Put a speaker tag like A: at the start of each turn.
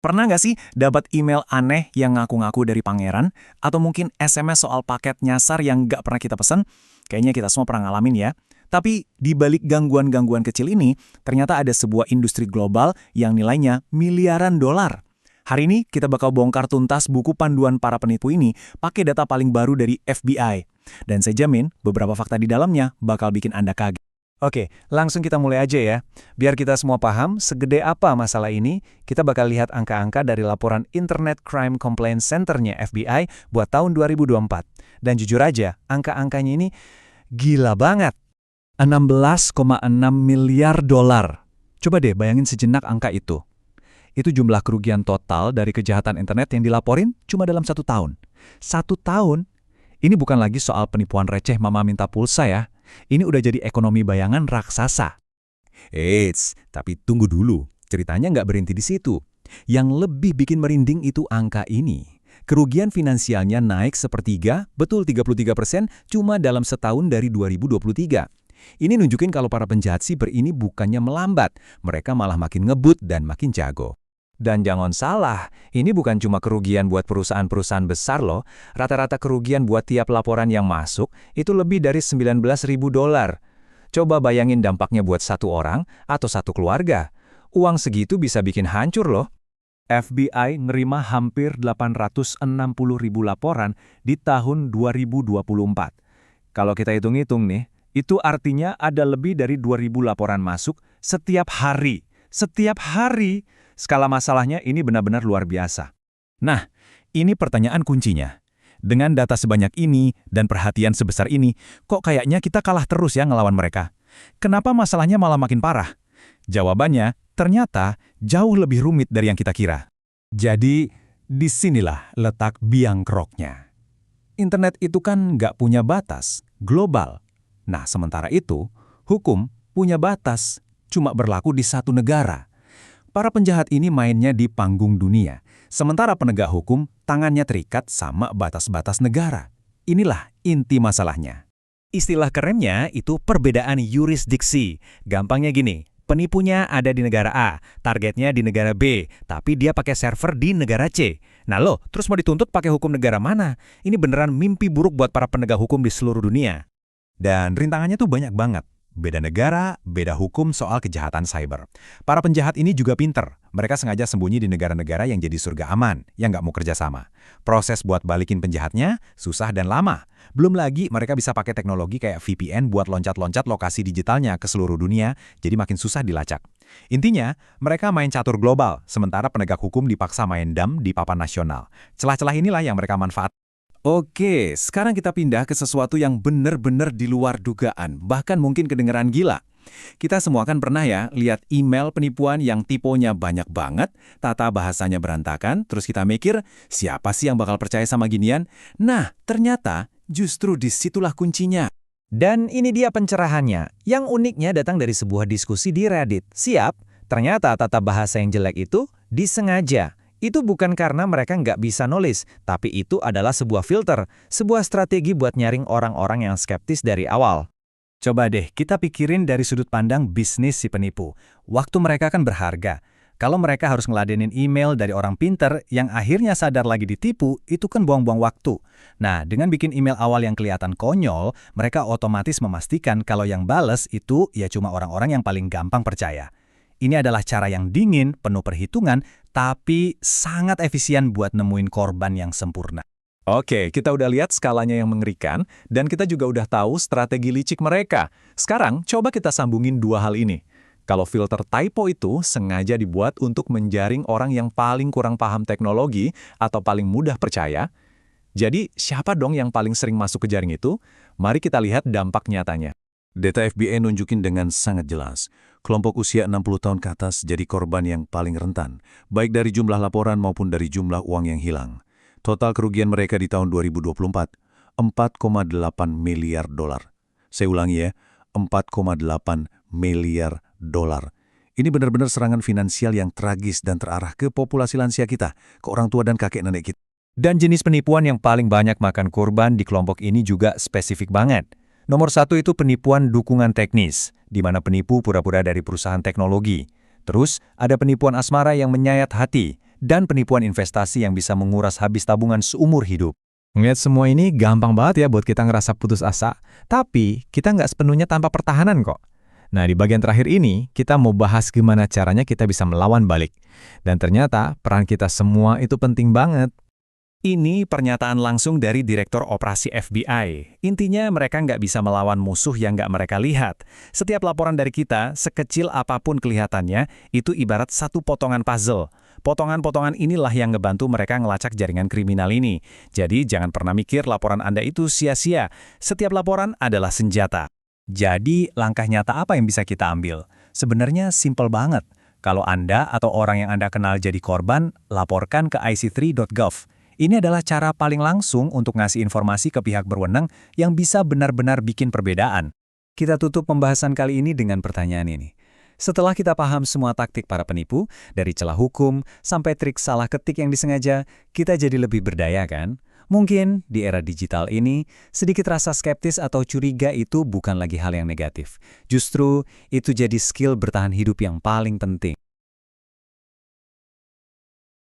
A: Pernah nggak sih dapat email aneh yang ngaku-ngaku dari pangeran? Atau mungkin SMS soal paket nyasar yang nggak pernah kita pesan? Kayaknya kita semua pernah ngalamin ya. Tapi di balik gangguan-gangguan kecil ini, ternyata ada sebuah industri global yang nilainya miliaran dolar. Hari ini kita bakal bongkar tuntas buku panduan para penipu ini pakai data paling baru dari FBI. Dan saya jamin beberapa fakta di dalamnya bakal bikin Anda kaget.
B: Oke, langsung kita mulai aja ya. Biar kita semua paham segede apa masalah ini, kita bakal lihat angka-angka dari laporan Internet Crime Complaint Center-nya FBI buat tahun 2024. Dan jujur aja, angka-angkanya ini gila banget. 16,6 miliar dolar. Coba deh bayangin sejenak angka itu. Itu jumlah kerugian total dari kejahatan internet yang dilaporin cuma dalam 1 tahun. 1 tahun? Ini bukan lagi soal penipuan receh mama minta pulsa ya. Ini udah jadi ekonomi bayangan raksasa.
C: Eits, tapi tunggu dulu. Ceritanya nggak berhenti di situ. Yang lebih bikin merinding itu angka ini. Kerugian finansialnya naik sepertiga, betul 33% cuma dalam setahun dari 2023. Ini nunjukin kalau para penjahat siber ini bukannya melambat, mereka malah makin ngebut dan makin jago.
B: Dan jangan salah, ini bukan cuma kerugian buat perusahaan-perusahaan besar loh. Rata-rata kerugian buat tiap laporan yang masuk itu lebih dari 19.000 dolar. Coba bayangin dampaknya buat satu orang atau satu keluarga. Uang segitu bisa bikin hancur loh. FBI nerima hampir 860.000 laporan di tahun 2024. Kalau kita hitung-hitung nih, itu artinya ada lebih dari 2.000 laporan masuk setiap hari. Setiap hari! Skala masalahnya ini benar-benar luar biasa.
A: Nah, ini pertanyaan kuncinya. Dengan data sebanyak ini dan perhatian sebesar ini, kok kayaknya kita kalah terus ya ngelawan mereka? Kenapa masalahnya malah makin parah? Jawabannya, ternyata jauh lebih rumit dari yang kita kira. Jadi, disinilah letak biang keroknya. Internet itu kan nggak punya batas, global. Nah, sementara itu, hukum punya batas, cuma berlaku di satu negara. Para penjahat ini mainnya di panggung dunia, sementara penegak hukum tangannya terikat sama batas-batas negara. Inilah inti masalahnya. Istilah kerennya itu perbedaan yurisdiksi. Gampangnya gini, penipunya ada di negara A, targetnya di negara B, tapi dia pakai server di negara C. Nah lo, terus mau dituntut pakai hukum negara mana? Ini beneran mimpi buruk buat para penegak hukum di seluruh dunia. Dan rintangannya tuh banyak banget. Beda negara, beda hukum soal kejahatan cyber. Para penjahat ini juga pinter. Mereka sengaja sembunyi di negara-negara yang jadi surga aman, yang nggak mau kerjasama. Proses buat balikin penjahatnya susah dan lama. Belum lagi mereka bisa pakai teknologi kayak VPN buat loncat-loncat lokasi digitalnya ke seluruh dunia, jadi makin susah dilacak. Intinya, mereka main catur global, sementara penegak hukum dipaksa main dam di papan nasional. Celah-celah inilah yang mereka manfaatkan. Oke, sekarang kita pindah ke sesuatu yang benar-benar di luar dugaan, bahkan mungkin kedengeran gila. Kita semua kan pernah ya lihat email penipuan yang tipenya banyak banget, tata bahasanya berantakan, terus kita mikir, siapa sih yang bakal percaya sama ginian? Nah, ternyata justru disitulah kuncinya.
B: Dan ini dia pencerahannya. Yang uniknya datang dari sebuah diskusi di Reddit. Siap, ternyata tata bahasa yang jelek itu disengaja. Itu bukan karena mereka nggak bisa nulis, tapi itu adalah sebuah filter, sebuah strategi buat nyaring orang-orang yang skeptis dari awal.
A: Coba deh, kita pikirin dari sudut pandang bisnis si penipu. Waktu mereka kan berharga. Kalau mereka harus ngeladenin email dari orang pinter yang akhirnya sadar lagi ditipu, itu kan buang-buang waktu. Nah, dengan bikin email awal yang kelihatan konyol, mereka otomatis memastikan kalau yang bales itu ya cuma orang-orang yang paling gampang percaya. Ini adalah cara yang dingin, penuh perhitungan, tapi sangat efisien buat nemuin korban yang sempurna. Oke, kita udah lihat skalanya yang mengerikan, dan kita juga udah tahu strategi licik mereka. Sekarang, coba kita sambungin dua hal ini. Kalau filter typo itu sengaja dibuat untuk menjaring orang yang paling kurang paham teknologi atau paling mudah percaya, jadi siapa dong yang paling sering masuk ke jaring itu? Mari kita lihat dampak nyatanya. Data FBI nunjukin dengan sangat jelas, kelompok usia 60 tahun ke atas jadi korban yang paling rentan, baik dari jumlah laporan maupun dari jumlah uang yang hilang. Total kerugian mereka di tahun 2024, 4,8 miliar dolar. Saya ulangi ya, 4,8 miliar dolar. Ini benar-benar serangan finansial yang tragis dan terarah ke populasi lansia kita, ke orang tua dan kakek nenek kita.
B: Dan jenis penipuan yang paling banyak makan korban di kelompok ini juga spesifik banget. Nomor 1 itu penipuan dukungan teknis, di mana penipu pura-pura dari perusahaan teknologi. Terus, ada penipuan asmara yang menyayat hati, dan penipuan investasi yang bisa menguras habis tabungan seumur hidup.
D: Ngeliat semua ini gampang banget ya buat kita ngerasa putus asa, tapi kita nggak sepenuhnya tanpa pertahanan kok. Nah, di bagian terakhir ini, kita mau bahas gimana caranya kita bisa melawan balik. Dan ternyata, peran kita semua itu penting banget.
A: Ini pernyataan langsung dari Direktur Operasi FBI. Intinya mereka nggak bisa melawan musuh yang nggak mereka lihat. Setiap laporan dari kita, sekecil apapun kelihatannya, itu ibarat satu potongan puzzle. Potongan-potongan inilah yang ngebantu mereka ngelacak jaringan kriminal ini. Jadi jangan pernah mikir laporan Anda itu sia-sia. Setiap laporan adalah senjata. Jadi langkah nyata apa yang bisa kita ambil? Sebenarnya simpel banget. Kalau Anda atau orang yang Anda kenal jadi korban, laporkan ke ic3.gov. Ini adalah cara paling langsung untuk ngasih informasi ke pihak berwenang yang bisa benar-benar bikin perbedaan. Kita tutup pembahasan kali ini dengan pertanyaan ini. Setelah kita paham semua taktik para penipu, dari celah hukum sampai trik salah ketik yang disengaja, kita jadi lebih berdaya kan? Mungkin di era digital ini, sedikit rasa skeptis atau curiga itu bukan lagi hal yang negatif. Justru, itu jadi skill bertahan hidup yang paling penting.